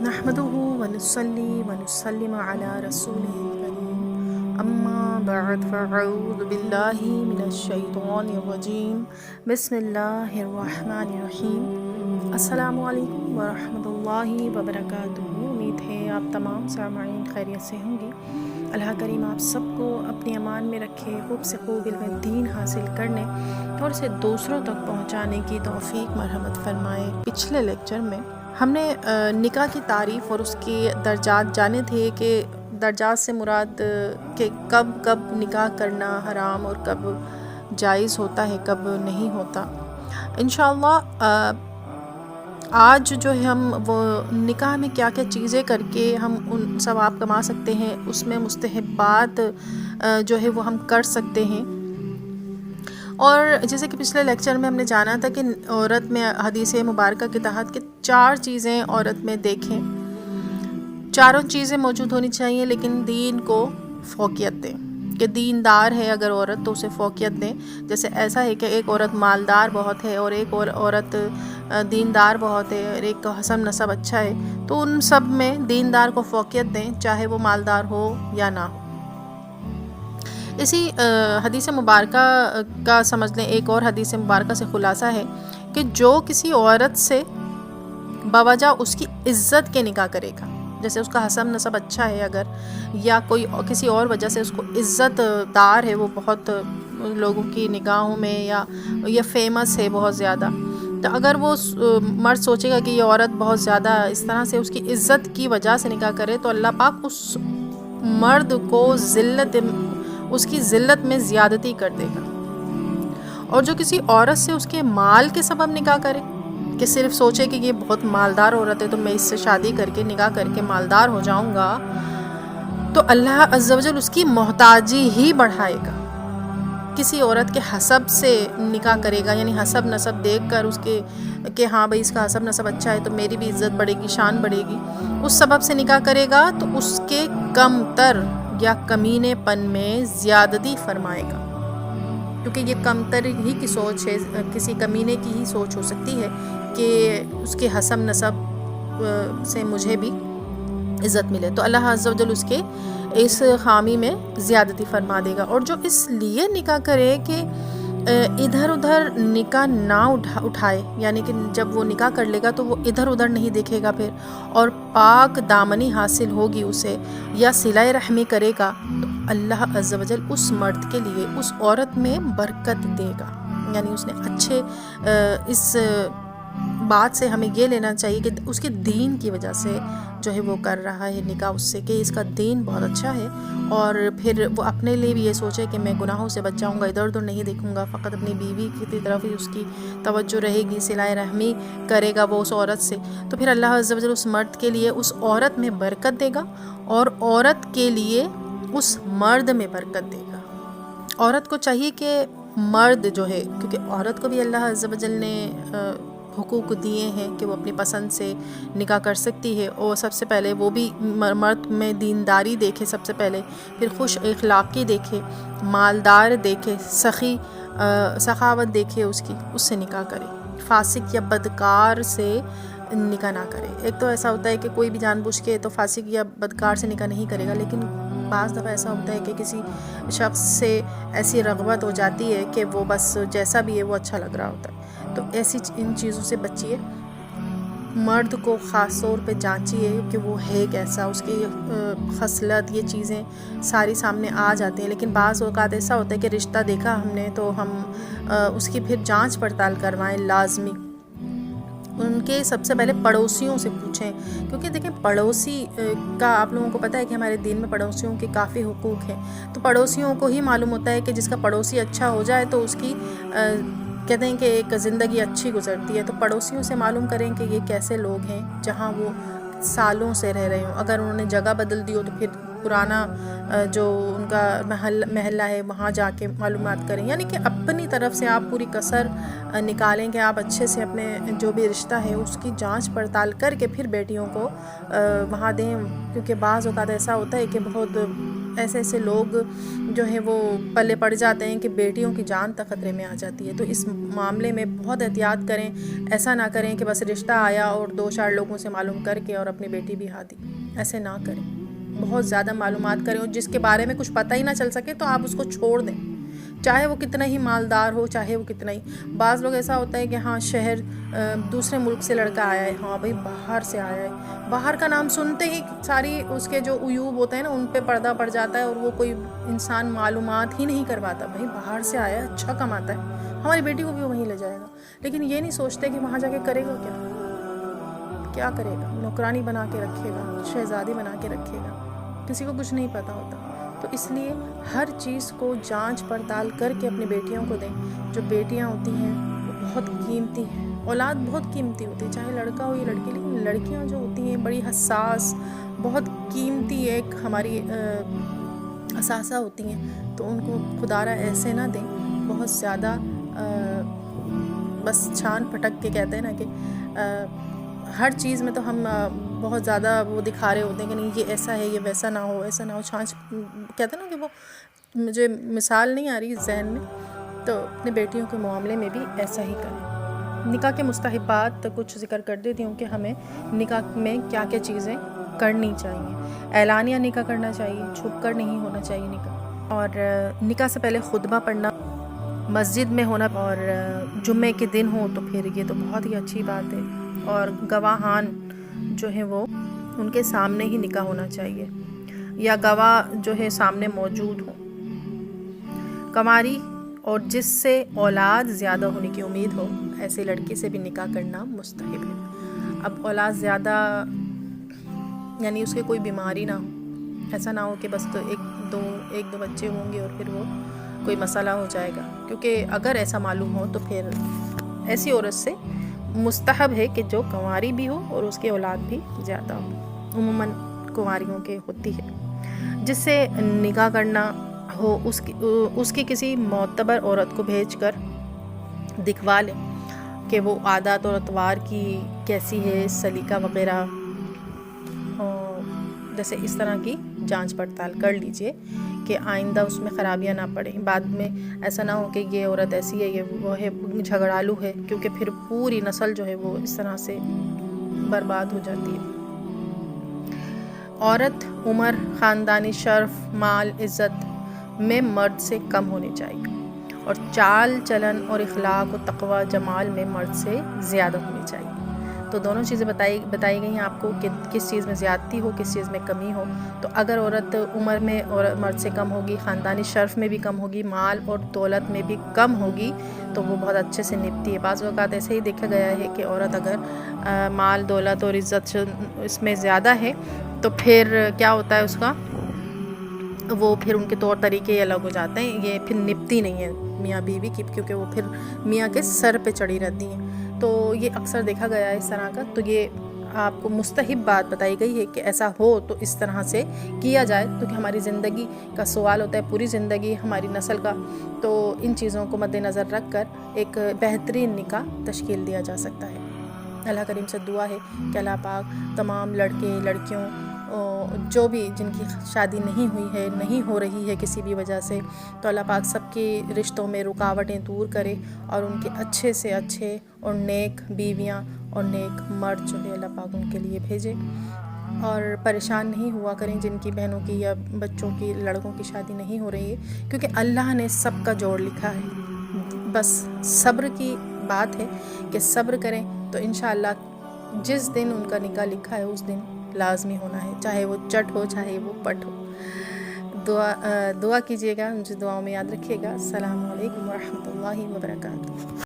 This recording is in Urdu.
نحمدہ ونصلی ونسلم علی رسولہ الکریم اما بعد فاعوذ باللہ من الشیطان الرجیم بسم اللہ الرحمن الرحیم۔ السلام علیکم ورحمۃ اللہ وبرکاتہ۔ امید ہے آپ تمام سامعین خیریت سے ہوں گے۔ اللہ کریم آپ سب کو اپنی امان میں رکھے، خوب سے خوب علم دین حاصل کرنے اور اسے دوسروں تک پہنچانے کی توفیق مرحمت فرمائے۔ پچھلے لیکچر میں ہم نے نکاح کی تعریف اور اس کے درجات جانے تھے کہ درجات سے مراد کہ کب کب نکاح کرنا حرام اور کب جائز ہوتا ہے، کب نہیں ہوتا۔ انشاءاللہ آج جو ہے ہم وہ نکاح میں کیا کیا چیزیں کر کے ہم ان ثواب کما سکتے ہیں، اس میں مستحبات جو ہے وہ ہم کر سکتے ہیں۔ اور جیسے کہ پچھلے لیکچر میں ہم نے جانا تھا کہ عورت میں حدیث مبارکہ کے تحت کہ 4 چیزیں عورت میں دیکھیں، چاروں چیزیں موجود ہونی چاہیے لیکن دین کو فوقیت دیں، کہ دیندار ہے اگر عورت تو اسے فوقیت دیں۔ جیسے ایسا ہے کہ ایک عورت مالدار بہت ہے اور ایک اور عورت دیندار بہت ہے اور ایک کا حسب نسب اچھا ہے، تو ان سب میں دیندار کو فوقیت دیں چاہے وہ مالدار ہو یا نہ ہو۔ اسی حدیث مبارکہ کا سمجھ لیں، ایک اور حدیث مبارکہ سے خلاصہ ہے کہ جو کسی عورت سے بوجہ اس کی عزت کے نکاح کرے گا، جیسے اس کا حسب نسب اچھا ہے اگر، یا کوئی کسی اور وجہ سے اس کو عزت دار ہے، وہ بہت لوگوں کی نگاہوں میں یا یہ فیمس ہے بہت زیادہ، تو اگر وہ مرد سوچے گا کہ یہ عورت بہت زیادہ اس طرح سے اس کی عزت کی وجہ سے نکاح کرے، تو اللہ پاک اس مرد کو اس کی ذلت میں زیادتی کر دے گا۔ اور جو کسی عورت سے اس کے مال کے سبب نکاح کرے، کہ صرف سوچے کہ یہ بہت مالدار عورت ہے تو میں اس سے شادی کر کے نکاح کر کے مالدار ہو جاؤں گا، تو اللہ عز و جل اس کی محتاجی ہی بڑھائے گا۔ کسی عورت کے حسب سے نکاح کرے گا، یعنی حسب نسب دیکھ کر اس کے کہ ہاں بھئی اس کا حسب نسب اچھا ہے تو میری بھی عزت بڑھے گی، شان بڑھے گی، اس سبب سے نکاح کرے گا تو اس کے کم تر یا کمینے پن میں زیادتی فرمائے گا، کیونکہ یہ کم تر ہی کی سوچ ہے، کسی کمینے کی ہی سوچ ہو سکتی ہے کہ اس کے حسب نسب سے مجھے بھی عزت ملے، تو اللہ عز و جل اس کے اس خامی میں زیادتی فرما دے گا۔ اور جو اس لیے نکاح کرے کہ ادھر ادھر نکاح نہ اٹھائے، یعنی کہ جب وہ نکاح کر لے گا تو وہ ادھر ادھر نہیں دیکھے گا پھر، اور پاک دامنی حاصل ہوگی اسے، یا صلہ رحمی کرے گا، تو اللہ عز و جل اس مرد کے لیے اس عورت میں برکت دے گا۔ یعنی اس نے اچھے اس بات سے ہمیں یہ لینا چاہیے کہ اس کے دین کی وجہ سے جو ہے وہ کر رہا ہے نکاح اس سے، کہ اس کا دین بہت اچھا ہے، اور پھر وہ اپنے لیے بھی یہ سوچے کہ میں گناہوں سے بچ جاؤں گا، ادھر ادھر نہیں دیکھوں گا، فقط اپنی بیوی کی طرف ہی اس کی توجہ رہے گی، صلہ رحمی کرے گا وہ اس عورت سے، تو پھر اللہ عز و جل اس مرد کے لیے اس عورت میں برکت دے گا، اور عورت کے لیے اس مرد میں برکت دے گا۔ عورت کو چاہیے کہ مرد جو ہے، کیونکہ عورت کو بھی اللہ عز و جل نے حقوق دیے ہیں کہ وہ اپنی پسند سے نکاح کر سکتی ہے، اور سب سے پہلے وہ بھی مرد میں دینداری دیکھے سب سے پہلے، پھر خوش اخلاقی دیکھے، مالدار دیکھے، سخاوت دیکھے اس کی، اس سے نکاح کرے، فاسق یا بدکار سے نکاح نہ کرے۔ ایک تو ایسا ہوتا ہے کہ کوئی بھی جان بوجھ کے تو فاسق یا بدکار سے نکاح نہیں کرے گا، لیکن بعض دفعہ ایسا ہوتا ہے کہ کسی شخص سے ایسی رغبت ہو جاتی ہے کہ وہ بس جیسا بھی ہے وہ اچھا لگ رہا ہوتا ہے، تو ایسی ان چیزوں سے بچیے۔ مرد کو خاص طور پہ جانچیے کہ وہ ہے کیسا، اس کی خصلت، یہ چیزیں ساری سامنے آ جاتی ہیں، لیکن بعض اوقات ایسا ہوتا ہے کہ رشتہ دیکھا ہم نے تو ہم اس کی پھر جانچ پڑتال کروائیں لازمی۔ ان کے سب سے پہلے پڑوسیوں سے پوچھیں، کیونکہ دیکھیں پڑوسی کا آپ لوگوں کو پتہ ہے کہ ہمارے دین میں پڑوسیوں کے کافی حقوق ہیں، تو پڑوسیوں کو ہی معلوم ہوتا ہے کہ جس کا پڑوسی اچھا ہو جائے تو اس کی کہتے ہیں کہ ایک زندگی اچھی گزرتی ہے۔ تو پڑوسیوں سے معلوم کریں کہ یہ کیسے لوگ ہیں جہاں وہ سالوں سے رہ رہے ہوں، اگر انہوں نے جگہ بدل دی ہو تو پھر پرانا جو ان کا محلہ ہے وہاں جا کے معلومات کریں، یعنی کہ اپنی طرف سے آپ پوری کسر نکالیں کہ آپ اچھے سے اپنے جو بھی رشتہ ہے اس کی جانچ پڑتال کر کے پھر بیٹیوں کو وہاں دیں، کیونکہ بعض اوقات ایسا ہوتا ہے کہ بہت ایسے ایسے لوگ جو ہیں وہ پلے پڑ جاتے ہیں کہ بیٹیوں کی جان تک خطرے میں آ جاتی ہے. تو اس معاملے میں بہت احتیاط کریں. ایسا نہ کریں کہ بس رشتہ آیا اور 2-4 لوگوں سے معلوم کر کے اور اپنی بیٹی بھی ہاتھ دی. ایسے نہ کریں. بہت زیادہ معلومات کریں, اور جس کے بارے میں کچھ پتہ ہی نہ چل سکے تو آپ اس کو چھوڑ دیں, چاہے وہ کتنا ہی مالدار ہو, چاہے وہ کتنا ہی. بعض لوگ ایسا ہوتا ہے کہ ہاں شہر دوسرے ملک سے لڑکا آیا ہے, ہاں بھائی باہر سے آیا ہے, باہر کا نام سنتے ہی ساری اس کے جو عیوب ہوتے ہیں نا ان پہ پردہ پڑ جاتا ہے, اور وہ کوئی انسان معلومات ہی نہیں کرواتا. بھائی باہر سے آیا ہے, اچھا کماتا ہے, ہماری بیٹی کو بھی وہیں لے جائے گا. لیکن یہ نہیں سوچتے کہ وہاں جا کے کرے گا کیا کرے گا. نوکرانی بنا کے رکھے گا, شہزادی بنا کے رکھے گا, کسی کو کچھ نہیں پتہ ہوتا. تو اس لیے ہر چیز کو جانچ پڑتال کر کے اپنی بیٹیوں کو دیں. جو بیٹیاں ہوتی ہیں وہ بہت قیمتی ہیں, اولاد بہت قیمتی ہوتی ہے, چاہے لڑکا ہو یا لڑکی. لیکن لڑکیاں جو ہوتی ہیں بڑی حساس, بہت قیمتی ایک ہماری اثاثہ ہوتی ہیں. تو ان کو خدا را ایسے نہ دیں بہت زیادہ بس چھان پھٹک کے کہتے ہیں نا کہ ہر چیز میں تو ہم بہت زیادہ وہ دکھا رہے ہوتے ہیں کہ نہیں یہ ایسا ہے, یہ ویسا نہ ہو, ایسا نہ ہو. چھانچ کہتے ہیں نا کہ وہ مجھے مثال نہیں آ رہی ذہن میں. تو اپنے بیٹیوں کے معاملے میں بھی ایسا ہی کریں. نکاح کے مستحبات کچھ ذکر کر دیتی ہوں کہ ہمیں نکاح میں کیا کیا چیزیں کرنی چاہیے. اعلانیہ نکاح کرنا چاہیے, چھپ کر نہیں ہونا چاہیے نکاح. اور نکاح سے پہلے خطبہ پڑھنا مسجد میں ہونا, اور جمعے کے دن ہو تو پھر یہ تو بہت ہی اچھی بات ہے. اور گواہان جو ہیں وہ ان کے سامنے ہی نکاح ہونا چاہیے, یا گواہ جو ہے سامنے موجود ہوں. کنواری اور جس سے اولاد زیادہ ہونے کی امید ہو ایسی لڑکی سے بھی نکاح کرنا مستحب ہے. اب اولاد زیادہ یعنی اس کے کوئی بیماری نہ ہو, ایسا نہ ہو کہ بس تو ایک دو بچے ہوں گے اور پھر وہ کوئی مسئلہ ہو جائے گا. کیونکہ اگر ایسا معلوم ہو تو پھر ایسی عورت سے مستحب ہے کہ جو کنواری بھی ہو اور اس کے اولاد بھی زیادہ ہو. عموماً کنواریوں کے ہوتی ہے. جس سے نکاح کرنا ہو اس کی کسی معتبر عورت کو بھیج کر دکھوا لیں کہ وہ عادات اور اطوار کی کیسی ہے, سلیقہ وغیرہ, جیسے اس طرح کی جانچ پڑتال کر لیجئے کہ آئندہ اس میں خرابیاں نہ پڑیں. بعد میں ایسا نہ ہو کہ یہ عورت ایسی ہے, یہ وہ ہے, جھگڑالو ہے, کیونکہ پھر پوری نسل جو ہے وہ اس طرح سے برباد ہو جاتی ہے. عورت عمر, خاندانی شرف, مال, عزت میں مرد سے کم ہونی چاہیے, اور چال چلن اور اخلاق و تقوی جمال میں مرد سے زیادہ ہونی چاہیے. تو دونوں چیزیں بتائی گئی ہیں آپ کو کہ کس چیز میں زیادتی ہو, کس چیز میں کمی ہو. تو اگر عورت عمر میں مرد سے کم ہوگی, خاندانی شرف میں بھی کم ہوگی, مال اور دولت میں بھی کم ہوگی تو وہ بہت اچھے سے نپتی ہے. بعض اوقات ایسے ہی دیکھا گیا ہے کہ عورت اگر مال, دولت اور عزت اس میں زیادہ ہے تو پھر کیا ہوتا ہے اس کا, وہ پھر ان کے طور طریقے الگ ہو جاتے ہیں. یہ پھر نپتی نہیں ہے میاں بیوی کی, کیونکہ وہ پھر میاں کے سر پہ چڑھی رہتی ہیں. تو یہ اکثر دیکھا گیا ہے اس طرح کا. تو یہ آپ کو مستحب بات بتائی گئی ہے کہ ایسا ہو تو اس طرح سے کیا جائے, کیونکہ ہماری زندگی کا سوال ہوتا ہے, پوری زندگی ہماری نسل کا. تو ان چیزوں کو مد نظر رکھ کر ایک بہترین نکاح تشکیل دیا جا سکتا ہے. اللہ کریم سے دعا ہے کہ اللہ پاک تمام لڑکے لڑکیوں جو بھی جن کی شادی نہیں ہوئی ہے, نہیں ہو رہی ہے کسی بھی وجہ سے, تو اللہ پاک سب کے رشتوں میں رکاوٹیں دور کرے اور ان کے اچھے سے اچھے اور نیک بیویاں اور نیک مرد جو ہے اللہ پاک ان کے لیے بھیجے. اور پریشان نہیں ہوا کریں جن کی بہنوں کی یا بچوں کی, لڑکوں کی شادی نہیں ہو رہی ہے, کیونکہ اللہ نے سب کا جوڑ لکھا ہے. بس صبر کی بات ہے کہ صبر کریں تو انشاءاللہ جس دن ان کا نکاح لکھا ہے اس دن لازمی ہونا ہے, چاہے وہ چٹ ہو چاہے وہ پٹ ہو. دعا کیجیے گا, مجھے دعاؤں میں یاد رکھیے گا. السلام علیکم ورحمۃ اللہ وبرکاتہ.